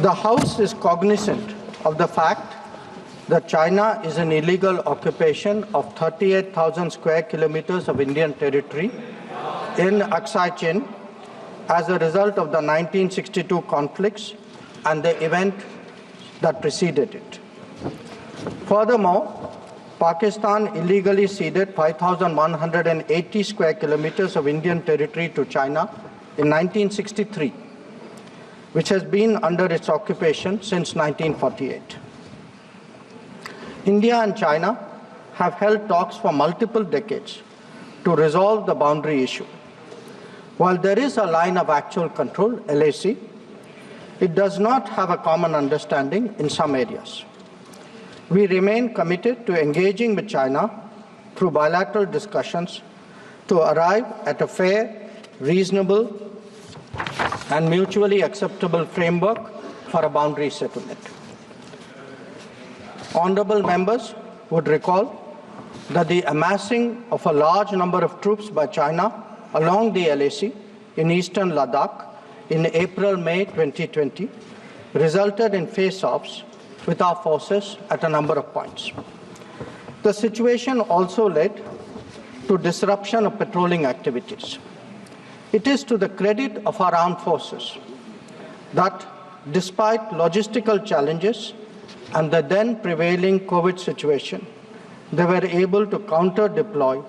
The House is cognizant of the fact that China is an illegal occupation of 38,000 square kilometers of Indian territory in Aksai Chin as a result of the 1962 conflicts and the event that preceded it. Furthermore, Pakistan illegally ceded 5,180 square kilometers of Indian territory to China in 1963, which has been under its occupation since 1948. India and China have held talks for multiple decades to resolve the boundary issue. While there is a line of actual control, LAC, it does not have a common understanding in some areas. We remain committed to engaging with China through bilateral discussions to arrive at a fair, reasonable, and mutually acceptable framework for a boundary settlement. Honorable members would recall that the amassing of a large number of troops by China along the LAC in eastern Ladakh in April-May 2020 resulted in face-offs with our forces at a number of points. The situation also led to disruption of patrolling activities. It is to the credit of our armed forces that despite logistical challenges and the then prevailing COVID situation, they were able to counter-deploy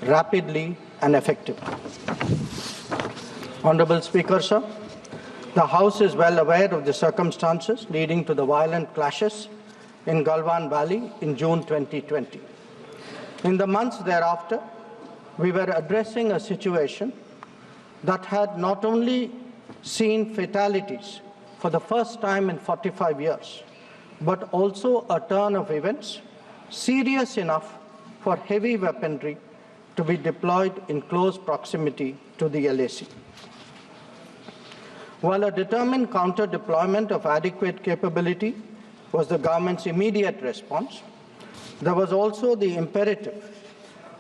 rapidly and effectively. Honorable Speaker, sir, the House is well aware of the circumstances leading to the violent clashes in Galwan Valley in June 2020. In the months thereafter, we were addressing a situation that had not only seen fatalities for the first time in 45 years, but also a turn of events serious enough for heavy weaponry to be deployed in close proximity to the LAC. While a determined counter-deployment of adequate capability was the government's immediate response, there was also the imperative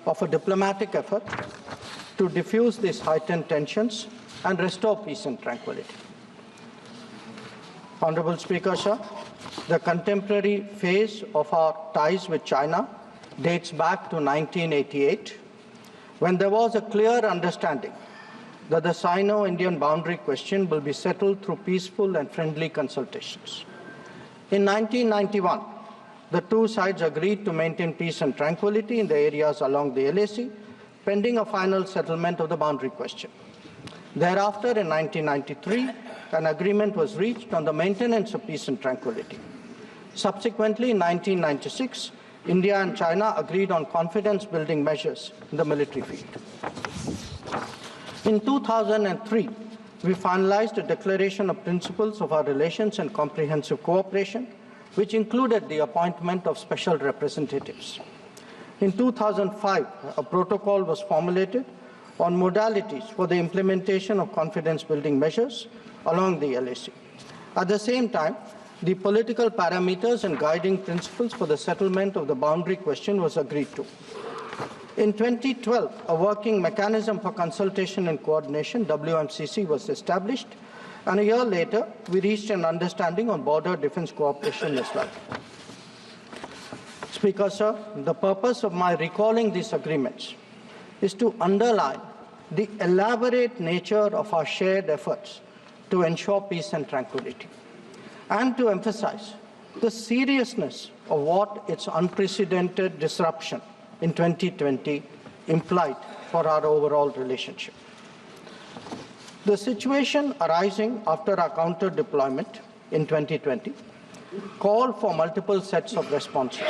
of a diplomatic effort to diffuse these heightened tensions and restore peace and tranquility. Honorable Speaker, sir, the contemporary phase of our ties with China dates back to 1988, when there was a clear understanding that the Sino-Indian boundary question will be settled through peaceful and friendly consultations. In 1991, the two sides agreed to maintain peace and tranquility in the areas along the LAC, pending a final settlement of the boundary question. Thereafter, in 1993, an agreement was reached on the maintenance of peace and tranquility. Subsequently, in 1996, India and China agreed on confidence-building measures in the military field. In 2003, we finalized a declaration of principles of our relations and comprehensive cooperation, which included the appointment of special representatives. In 2005, a protocol was formulated on modalities for the implementation of confidence-building measures along the LAC. At the same time, the political parameters and guiding principles for the settlement of the boundary question was agreed to. In 2012, a working mechanism for consultation and coordination, WMCC, was established, and a year later, we reached an understanding on border defense cooperation as well. Speaker, sir, the purpose of my recalling these agreements is to underline the elaborate nature of our shared efforts to ensure peace and tranquility, and to emphasize the seriousness of what its unprecedented disruption in 2020 implied for our overall relationship. The situation arising after our counter-deployment in 2020 called for multiple sets of responses.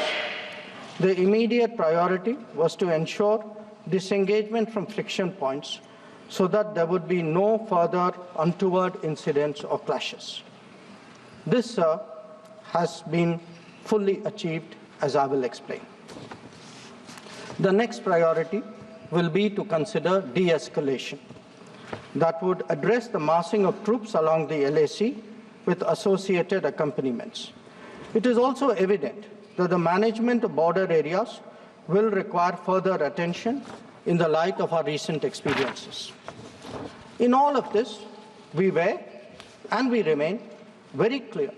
The immediate priority was to ensure disengagement from friction points so that there would be no further untoward incidents or clashes. This, sir, has been fully achieved, as I will explain. The next priority will be to consider de-escalation that would address the massing of troops along the LAC with associated accompaniments. It is also evident that the management of border areas will require further attention in the light of our recent experiences. In all of this, we were and we remain very clear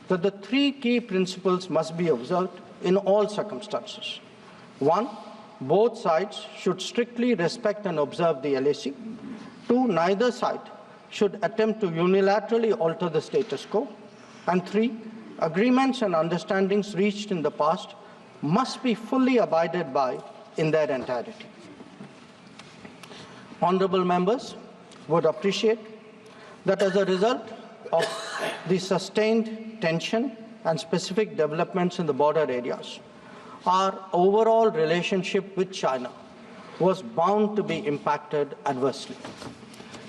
that the three key principles must be observed in all circumstances. One, both sides should strictly respect and observe the LAC. Two, neither side should attempt to unilaterally alter the status quo. And three, agreements and understandings reached in the past must be fully abided by in their entirety. Honourable members would appreciate that as a result of the sustained tension and specific developments in the border areas, our overall relationship with China was bound to be impacted adversely.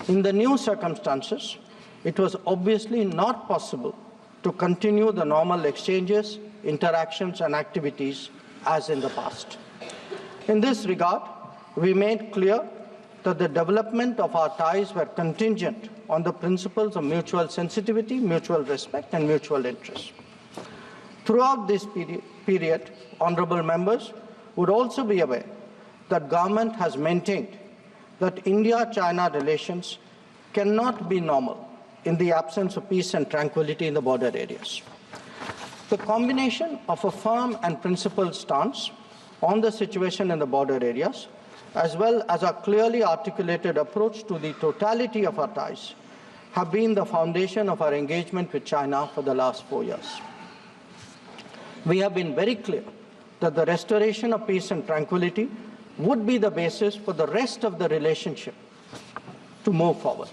In the new circumstances, it was obviously not possible to continue the normal exchanges, interactions, and activities as in the past. In this regard, we made clear that the development of our ties were contingent on the principles of mutual sensitivity, mutual respect, and mutual interest. Throughout this period, honourable members would also be aware that government has maintained that India-China relations cannot be normal in the absence of peace and tranquility in the border areas. The combination of a firm and principled stance on the situation in the border areas, as well as a clearly articulated approach to the totality of our ties, have been the foundation of our engagement with China for the last 4 years. We have been very clear that the restoration of peace and tranquility would be the basis for the rest of the relationship to move forward.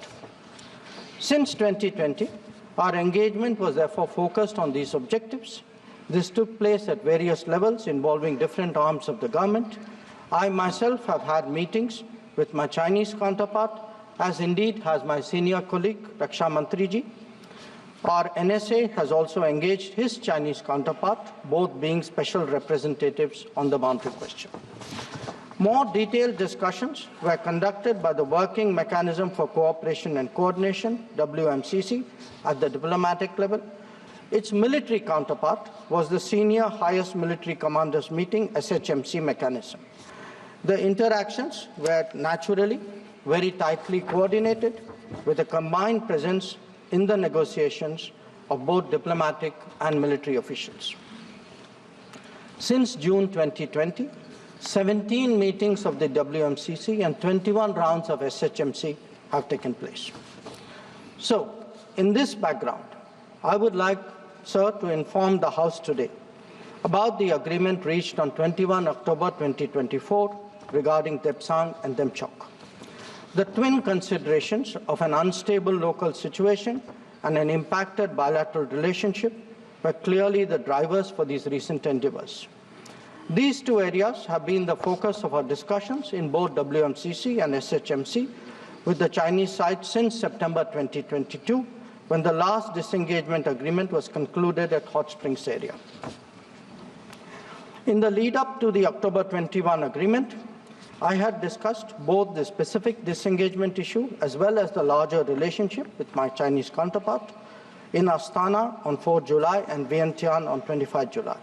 Since 2020, our engagement was therefore focused on these objectives. This took place at various levels involving different arms of the government. I myself have had meetings with my Chinese counterpart, as indeed has my senior colleague, Raksha Mantriji. Our NSA has also engaged his Chinese counterpart, both being special representatives on the boundary question. More detailed discussions were conducted by the Working Mechanism for Cooperation and Coordination, WMCC, at the diplomatic level. Its military counterpart was the Senior Highest Military Commanders Meeting, SHMC mechanism. The interactions were naturally very tightly coordinated with a combined presence in the negotiations of both diplomatic and military officials. Since June 2020, 17 meetings of the WMCC and 21 rounds of SHMC have taken place. So, in this background, I would like, sir, to inform the House today about the agreement reached on 21 October 2024 regarding Deang and Demchuk. The twin considerations of an unstable local situation and an impacted bilateral relationship were clearly the drivers for these recent endeavours. These two areas have been the focus of our discussions in both WMCC and SHMC with the Chinese side since September 2022, when the last disengagement agreement was concluded at Hot Springs area. In the lead-up to the October 21 agreement, I had discussed both the specific disengagement issue as well as the larger relationship with my Chinese counterpart in Astana on 4 July and Vientiane on 25 July.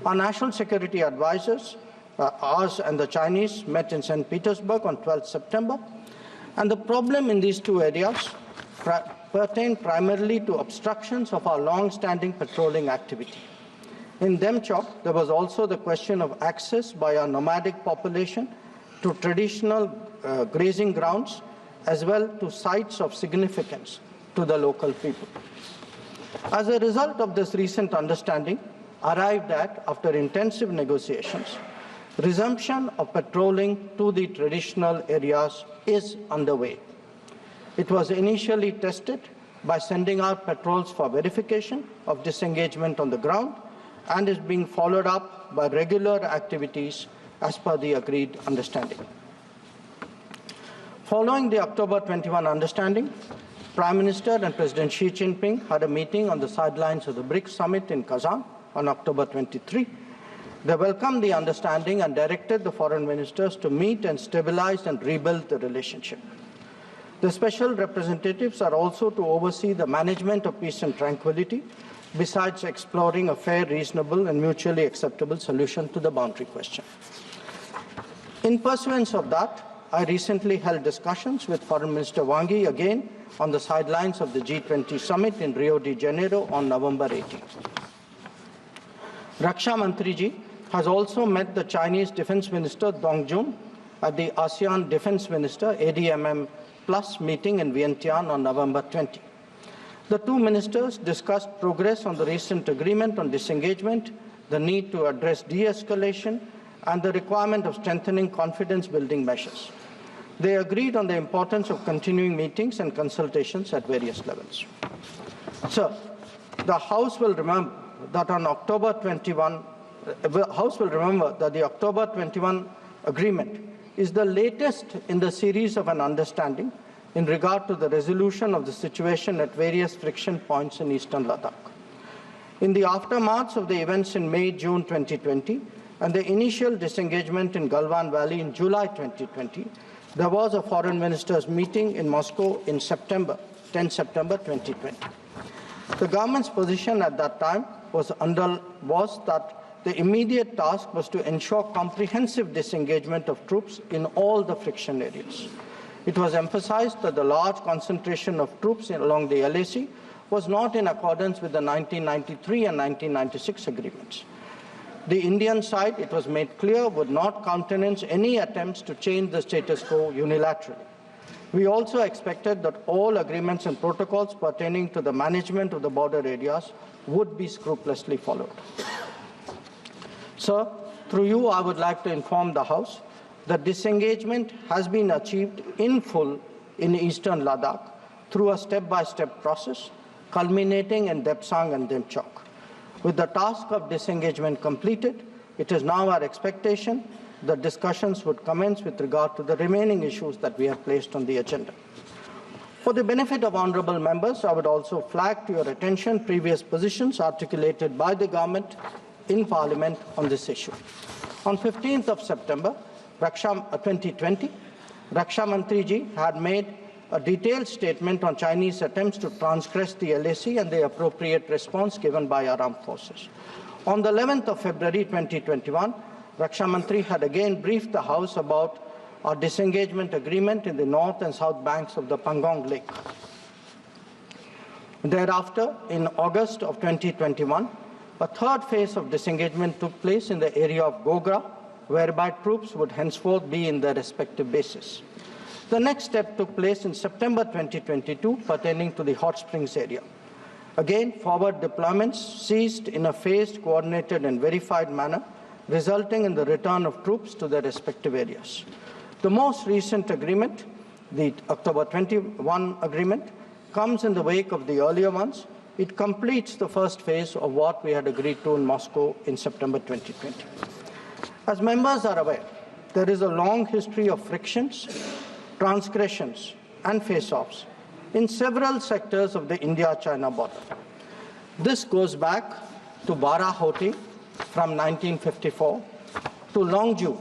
Our national security advisors, ours and the Chinese, met in St. Petersburg on 12 September, and the problem in these two areas pertained primarily to obstructions of our long-standing patrolling activity. In Demchuk, there was also the question of access by our nomadic population to traditional grazing grounds, as well to sites of significance to the local people. As a result of this recent understanding, arrived at, after intensive negotiations, resumption of patrolling to the traditional areas is underway. It was initially tested by sending out patrols for verification of disengagement on the ground and is being followed up by regular activities as per the agreed understanding. Following the October 21 understanding, Prime Minister and President Xi Jinping had a meeting on the sidelines of the BRICS summit in Kazan on October 23. They welcomed the understanding and directed the foreign ministers to meet and stabilize and rebuild the relationship. The special representatives are also to oversee the management of peace and tranquility, besides exploring a fair, reasonable, and mutually acceptable solution to the boundary question. In pursuance of that, I recently held discussions with Foreign Minister Wang Yi again on the sidelines of the G20 summit in Rio de Janeiro on November 18. Raksha Mantri ji has also met the Chinese Defense Minister Dong Jun at the ASEAN Defense Minister ADMM Plus meeting in Vientiane on November 20. The two ministers discussed progress on the recent agreement on disengagement, the need to address de-escalation, and the requirement of strengthening confidence-building measures. They agreed on the importance of continuing meetings and consultations at various levels. Sir, the House will remember that on October 21, the House will remember that the October 21 agreement is the latest in the series of an understanding in regard to the resolution of the situation at various friction points in eastern Ladakh. In the aftermath of the events in May-June 2020 and the initial disengagement in Galwan Valley in July 2020, there was a foreign ministers' meeting in Moscow in 10 September 2020. The government's position at that time was that the immediate task was to ensure comprehensive disengagement of troops in all the friction areas. It was emphasized that the large concentration of troops along the LAC was not in accordance with the 1993 and 1996 agreements. The Indian side, it was made clear, would not countenance any attempts to change the status quo unilaterally. We also expected that all agreements and protocols pertaining to the management of the border areas would be scrupulously followed. Sir, through you, I would like to inform the House that disengagement has been achieved in full in eastern Ladakh through a step-by-step process, culminating in Deang and Demchuk. With the task of disengagement completed, it is now our expectation that discussions would commence with regard to the remaining issues that we have placed on the agenda. For the benefit of honourable members, I would also flag to your attention previous positions articulated by the government in Parliament on this issue. On 15th of September 2020, Raksha Mantri ji had made a detailed statement on Chinese attempts to transgress the LAC and the appropriate response given by our armed forces. On the 11th of February 2021, Raksha Mantri had again briefed the House about our disengagement agreement in the north and south banks of the Pangong Lake. Thereafter, in August of 2021, a third phase of disengagement took place in the area of Gogra, whereby troops would henceforth be in their respective bases. The next step took place in September 2022 pertaining to the Hot Springs area. Again, forward deployments ceased in a phased, coordinated and verified manner, resulting in the return of troops to their respective areas. The most recent agreement, the October 21 agreement, comes in the wake of the earlier ones. It completes the first phase of what we had agreed to in Moscow in September 2020. As members are aware, there is a long history of frictions, transgressions and face-offs in several sectors of the India-China border. This goes back to Barahoti from 1954, to Longju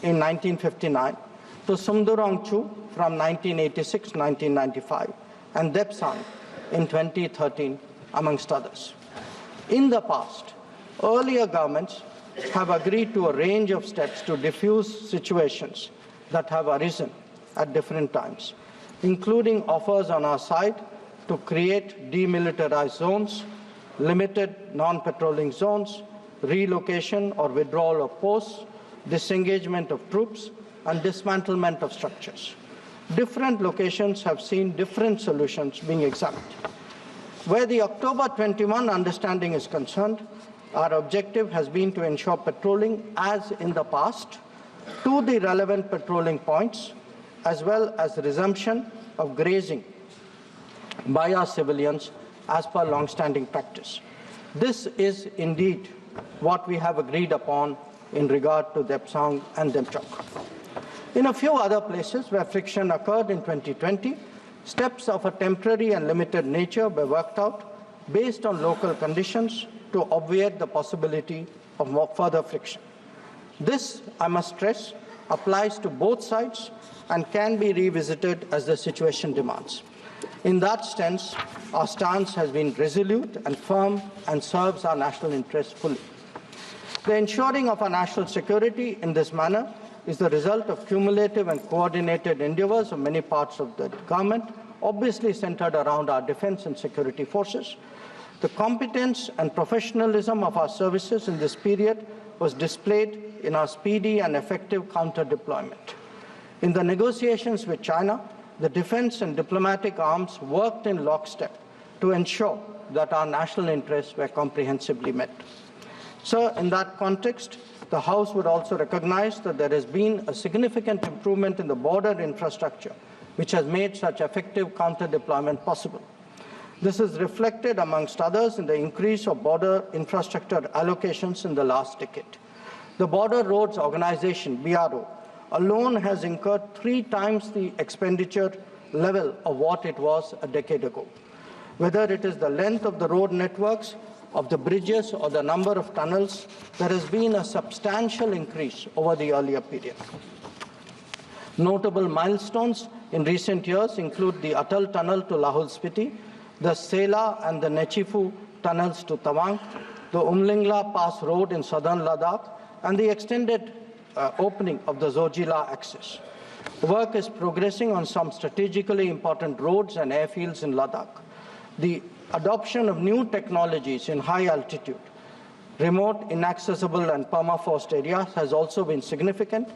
in 1959, to Sumdurongchu from 1986-1995, and Depsang in 2013, amongst others. In the past, earlier governments have agreed to a range of steps to diffuse situations that have arisen at different times, including offers on our side to create demilitarized zones, limited non-patrolling zones, relocation or withdrawal of posts, disengagement of troops, and dismantlement of structures. Different locations have seen different solutions being examined. Where the October 21 understanding is concerned, our objective has been to ensure patrolling as in the past to the relevant patrolling points, as well as resumption of grazing by our civilians as per long-standing practice. This is indeed what we have agreed upon in regard to Deang and Demchuk. In a few other places where friction occurred in 2020, steps of a temporary and limited nature were worked out based on local conditions to obviate the possibility of further friction. This, I must stress, applies to both sides and can be revisited as the situation demands. In that sense, our stance has been resolute and firm and serves our national interests fully. The ensuring of our national security in this manner is the result of cumulative and coordinated endeavors of many parts of the government, obviously centered around our defense and security forces. The competence and professionalism of our services in this period was displayed in our speedy and effective counter-deployment. In the negotiations with China, the defense and diplomatic arms worked in lockstep to ensure that our national interests were comprehensively met. Sir, in that context, the House would also recognize that there has been a significant improvement in the border infrastructure, which has made such effective counter-deployment possible. This is reflected, amongst others, in the increase of border infrastructure allocations in the last decade. The Border Roads Organization, BRO, alone has incurred 3 times the expenditure level of what it was a decade ago. Whether it is the length of the road networks, of the bridges, or the number of tunnels, there has been a substantial increase over the earlier period. Notable milestones in recent years include the Atal Tunnel to Lahul Spiti, the Sela and the Nechifu tunnels to Tawang, the Umlingla Pass Road in southern Ladakh, and the extended opening of the Zojila axis. Work is progressing on some strategically important roads and airfields in Ladakh. The adoption of new technologies in high altitude, remote, inaccessible, and permafrost areas has also been significant.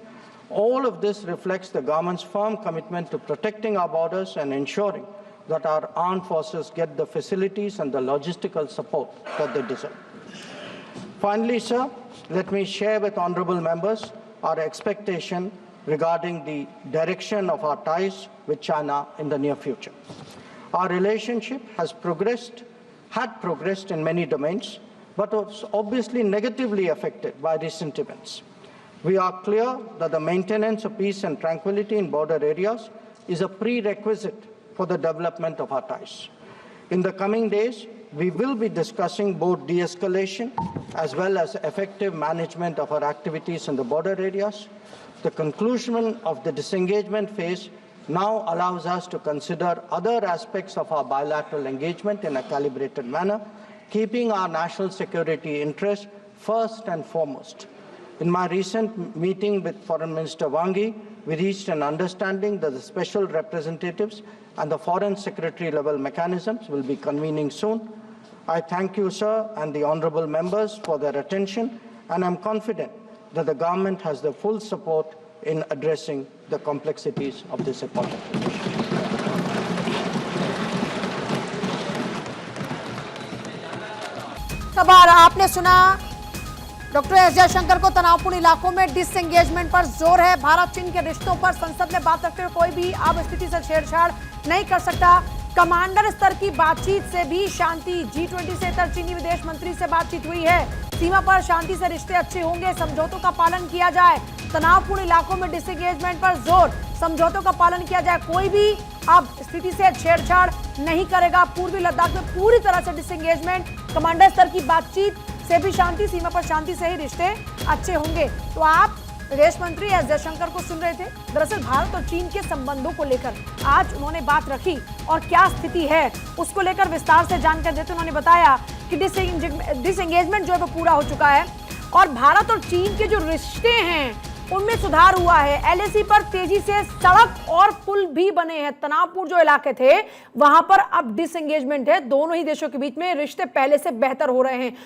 All of this reflects the government's firm commitment to protecting our borders and ensuring that our armed forces get the facilities and the logistical support that they deserve. Finally, sir, let me share with honorable members our expectation regarding the direction of our ties with China in the near future. Our relationship had progressed in many domains, but was obviously negatively affected by recent events. We are clear that the maintenance of peace and tranquility in border areas is a prerequisite for the development of our ties. In the coming days, we will be discussing both de-escalation as well as effective management of our activities in the border areas. The conclusion of the disengagement phase now allows us to consider other aspects of our bilateral engagement in a calibrated manner, keeping our national security interests first and foremost. In my recent meeting with Foreign Minister Wang Yi, we reached an understanding that the special representatives and the foreign secretary level mechanisms will be convening soon. I thank you, sir, and the honorable members for their attention, and I'm confident that the government has the full support in addressing the complexities of this important issue. खबर आपने सुना। Doctor S Jaishankar को तनावपूर्ण इलाकों में disengagement पर जोर है। भारत चीन के रिश्तों पर संसद में बात रखते हुए कोई भी अब स्थिति से छेड़छाड़ नहीं कर सकता। कमांडर स्तर की बातचीत से भी शांति। G20 से इतर चीनी विदेश मंत्री से बातचीत हुई है। सीमा पर शांति से रिश्ते अच्छे होंगे, समझौतों का पालन किया जाए। तनावपूर्ण इलाकों में डिसएंगेजमेंट पर जोर, समझौतों का पालन किया जाए। कोई भी अब स्थिति से छेड़छाड़ नहीं करेगा। पूर्वी लद्दाख में पूरी तरह से डिसएंगेजमेंट, कमांडर स्तर की बातचीत से भी शांति, सीमा पर शांति से ही रिश्ते अच्छे होंगे। तो आप विदेश मंत्री एस जयशंकर को सुन रहे थे। दरअसल भारत और चीन के संबंधों को लेकर आज उन्होंने बात रखी और क्या स्थिति है उसको लेकर विस्तार से जानकारी देते उन्होंने बताया कि डिसएंगेजमेंट जो है वो पूरा हो चुका है और भारत और चीन के जो रिश्ते हैं उनमें सुधार हुआ है। एलएसी पर तेजी से सड़क और पुल भी बने हैं। तनावपूर्ण जो इलाके थे वहां पर अब डिसएंगेजमेंट है। दोनों ही देशों के बीच में रिश्ते पहले से बेहतर हो रहे हैं।